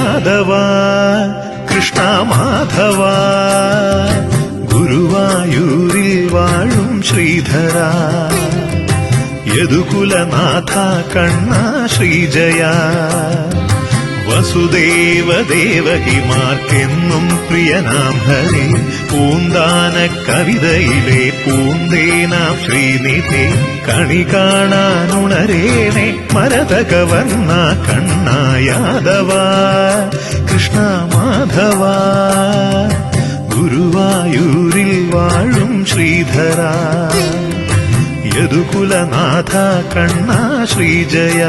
യാദവ കൃഷ്ണ മാധവ ഗുരുവായൂരിൽ വാഴും ശ്രീധര യദുകുലനാഥ കണ്ണ ശ്രീജയ വസുദേവ ദേവകിമാർക്കെന്നും പ്രിയനാം ഹരേ പൂന്താന കവിതയിലെ പൂന്തേനാം ശ്രീനിധേ കണി കാണാനുണരേണേ മരതകവർണ്ണ കണ്ണ യാദവ കൃഷ്ണ മാധവ ഗുരുവായൂരിൽ വാഴും ശ്രീധര യദുകുലനാഥ കണ്ണ ശ്രീജയ